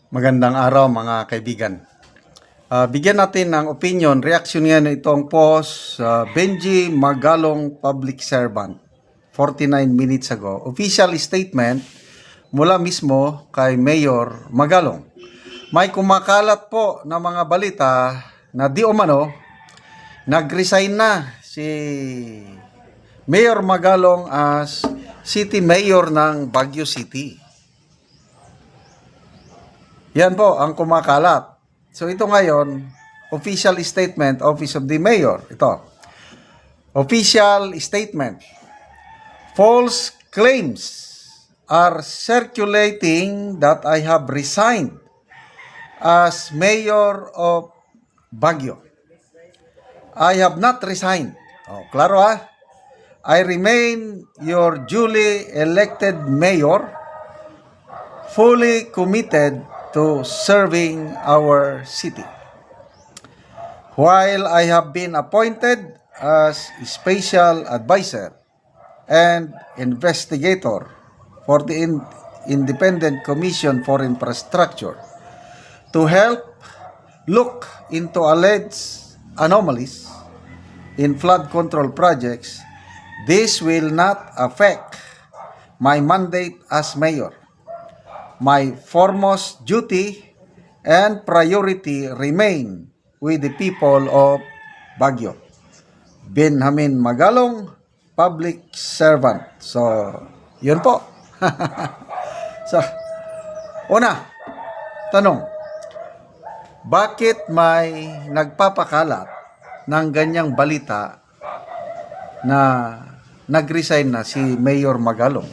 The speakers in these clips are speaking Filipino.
Magandang araw mga kaibigan. Bigyan natin ng opinion, reaction yan itong post Benji Magalong Public Servant 49 minutes ago. Official statement mula mismo kay Mayor Magalong. May kumakalat po na mga balita na di umano nag-resign na si Mayor Magalong as City Mayor ng Baguio City. Yan po ang kumakalat. So ito ngayon, official statement, Office of the Mayor. Ito. Official statement. False claims are circulating that I have resigned as Mayor of Baguio. I have not resigned. Klaro ha? I remain your duly elected mayor, fully committed to serving our city. While I have been appointed as special advisor and investigator for the Independent Commission for Infrastructure to help look into alleged anomalies in flood control projects, this will not affect my mandate as mayor. My foremost duty and priority remain with the people of Baguio. Benjamin Magalong, public servant. So, yun po. So, una, tanong, bakit may nagpapakalat ng ganyang balita na nag-resign na si Mayor Magalong?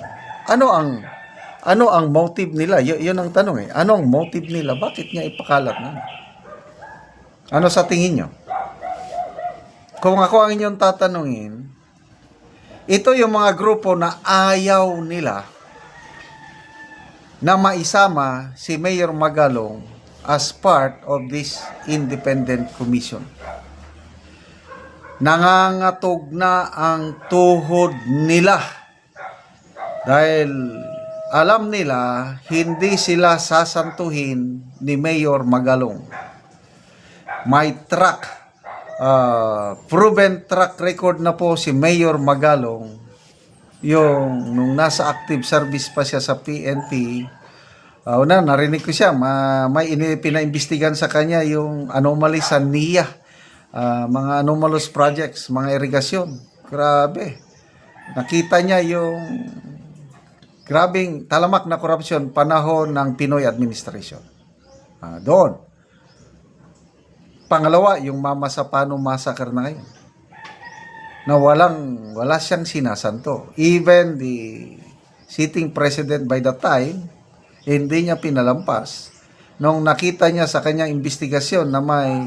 Ano ang motive nila? Yun ang tanong eh. Ano ang motive nila? Bakit niya ipakalat na? Ano sa tingin nyo? Kung ako ang inyong tatanungin, ito yung mga grupo na ayaw nila na maisama si Mayor Magalong as part of this independent commission. Nangangatog na ang tuhod nila dahil alam nila hindi sila sasantuhin ni Mayor Magalong. May proven track record na po si Mayor Magalong. Yung nung nasa active service pa siya sa PNP, narinig ko siya, may pinaimbestigan sa kanya yung anomaly sa NIA, mga anomalous projects, mga irigasyon. Grabe. Nakita niya yung grabing talamak na korupsyon panahon ng Pinoy administration. Doon. Pangalawa, yung Mama Sapano massacre na ngayon. Na wala siyang sinasanto. Even the sitting president by the time, hindi niya pinalampas. Nung nakita niya sa kanyang investigasyon na may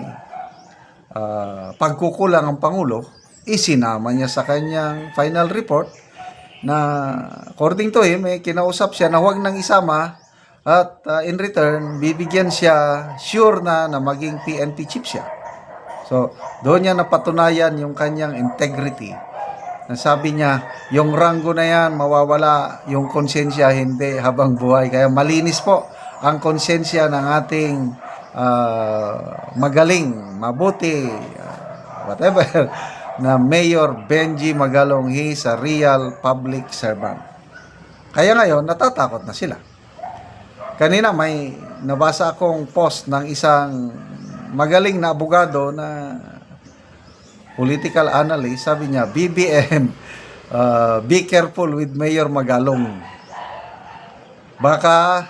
pagkukulang ang Pangulo, isinama niya sa kanyang final report na according to him, kinausap siya na huwag nang isama at in return, bibigyan siya sure na maging PNP chief siya. So, doon niya napatunayan yung kanyang integrity. Nasabi niya, yung ranggo na yan, mawawala, yung konsensya, hindi habang buhay. Kaya malinis po ang konsensya ng ating magaling, mabuti, whatever, na Mayor Benji Magalong. He is a real public servant. Kaya ngayon, natatakot na sila. Kanina may nabasa akong post ng isang magaling na abogado na political analyst. Sabi niya, BBM, be careful with Mayor Magalong. Baka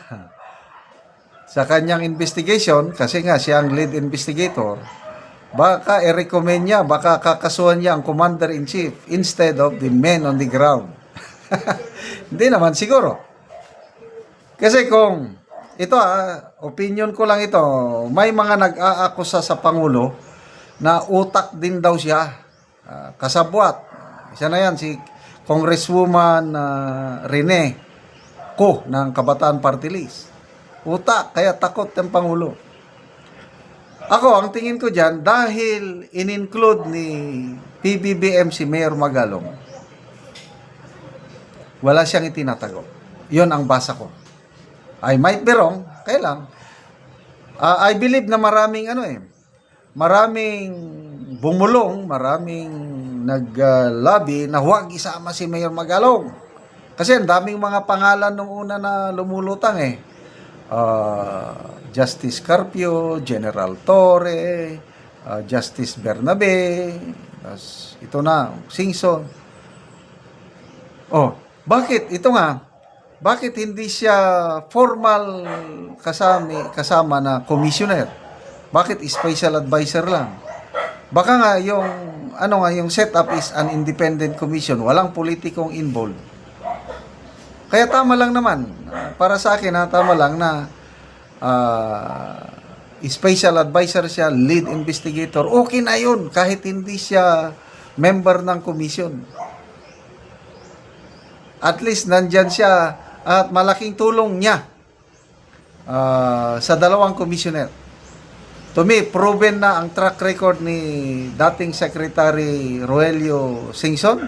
sa kanyang investigation, kasi nga siya ang lead investigator, baka i-recommend niya, baka kakasuhan niya ang commander-in-chief instead of the men on the ground. Hindi naman siguro. Kasi kung, ito opinion ko lang ito, may mga nag-aakusa sa Pangulo na utak din daw siya, kasabwat. Siya na yan, si Congresswoman Rene Ko ng Kabataan Party List. Utak, kaya takot ng Pangulo. Ako, ang tingin ko dyan, dahil in-include ni PBBM si Mayor Magalong, wala siyang itinatago. Yun ang basa ko. I might be wrong, kaya lang, I believe na maraming maraming bumulong, maraming nag-lobby na huwag isama si Mayor Magalong. Kasi ang daming mga pangalan nung una na lumulutang Justice Carpio, General Torre, Justice Bernabe, ito na, Singson. Oh, bakit? Ito nga, bakit hindi siya formal kasama na commissioner? Bakit special advisor lang? Baka nga yung setup is an independent commission, walang politikong involved. Kaya tama lang naman, para sa akin tama lang na special advisor siya, lead investigator. Okay na yun, kahit hindi siya member ng commission. At least nandyan siya at malaking tulong niya sa dalawang commissioner. To me, proven na ang track record ni dating Secretary Roelio Singson.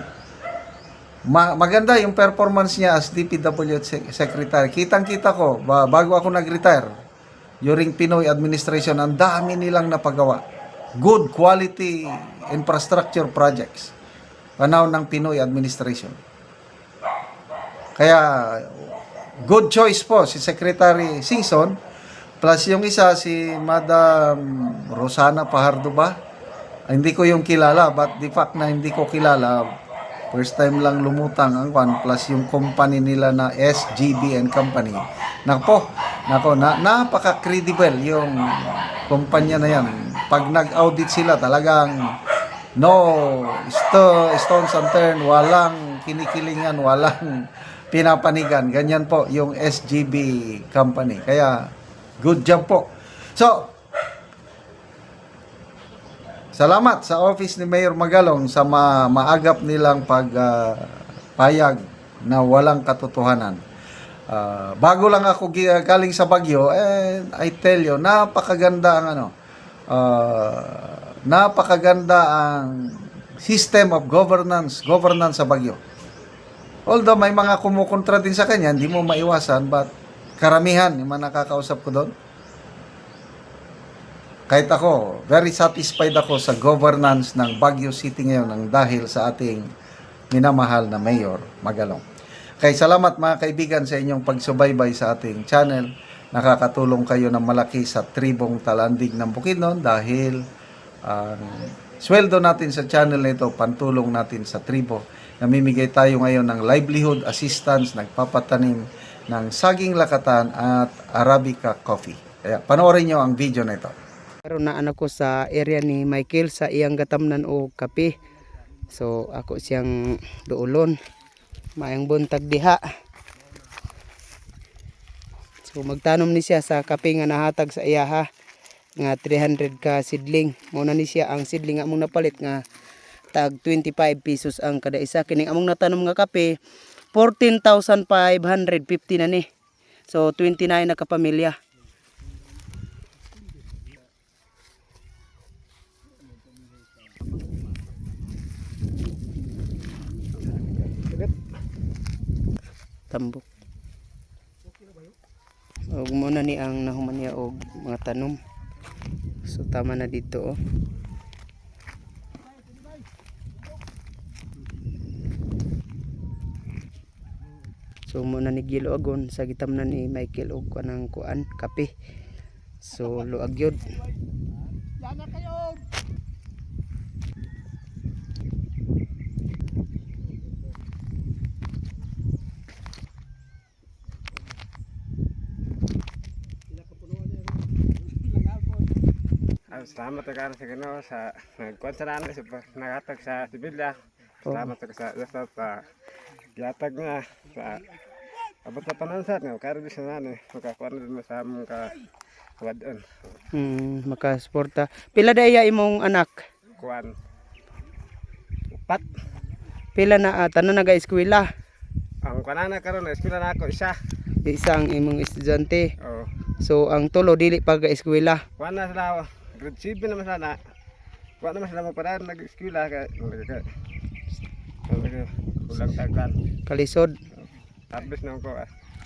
Maganda yung performance niya as DPWH Secretary. Kitang-kita ko, bago ako nag-retire, during Pinoy administration, ang dami nilang napagawa. Good quality infrastructure projects. Panahon ng Pinoy administration. Kaya, good choice po si Secretary Singson. Plus yung isa, si Madam Rosana Fajardo ba? Hindi ko yung kilala, but the fact na hindi ko kilala, first time lang lumutang ang kwan, plus yung company nila na SGB and Company. Nako, napaka-credible yung kumpanya na yan. Pag nag-audit sila, talagang no stones unturned, walang kinikilingan, walang pinapanigan. Ganyan po yung SGB Company. Kaya, good job po. So, salamat sa office ni Mayor Magalong sa maagap nilang pagpayag na walang katotohanan. Bago lang ako galing sa Baguio, and I tell you, napakaganda ang napakaganda ang system of governance sa Baguio. Although may mga kumukontra din sa kanya, hindi mo maiwasan, but karamihan yung mga nakakausap ko doon. Kahit ako, very satisfied ako sa governance ng Baguio City ngayon ng dahil sa ating minamahal na Mayor Magalong. Kaya salamat mga kaibigan sa inyong pagsubaybay sa ating channel. Nakakatulong kayo ng malaki sa tribong Talandig ng Bukidnon dahil ang sweldo natin sa channel na ito, pantulong natin sa tribo. Namimigay tayo ngayon ng livelihood assistance, nagpapatanim ng saging lakatan at Arabica coffee. Kaya panoorin nyo ang video na ito. Karon na anak ko sa area ni Michael sa iyang gatamnan o kape. So ako siyang duulon. Mayang buntag diha. So magtanom ni siya sa kape nga nahatag sa iyaha nga 300 ka sidling. Muna ni siya ang sidling nga among napalit nga tag 25 pesos ang kada isa. Kining among natanom nga kape 14,550 na ni. So 29 na kapamilya. Tambok. Og muna ni ang nahuman niya og mga tanom. So tama na dito So muna ni Gilo agon sa gitamnan ni Michael og kanang kuan kape. So luag yun. Yana kayo. Salamat ka sa Ginoo sa nagkonsanan sa nagatag sa Sibilya. Salamat ka sa giatag nga sa abot na panansat nga karon sa nani makakuan din sa among ka wadon. Makasuporta. Pila daya imong anak? Kuan. Upat. Pila na tanan naga-eskwela? Ang kanana karon na eskwela na ako isa. Isa ang imong estudyante. Oh. So ang tulo dili pa ga-eskwela. Kuan na sila grade 7 naman sana. Kuan naman sila magpadaan nag-eskwela ka. Ulang tagan. Kalisod. Tapos na ko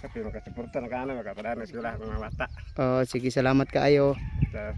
kape makasuporta na kaano makapadaan sila mga bata. Oh, sige, salamat kaayo. Sa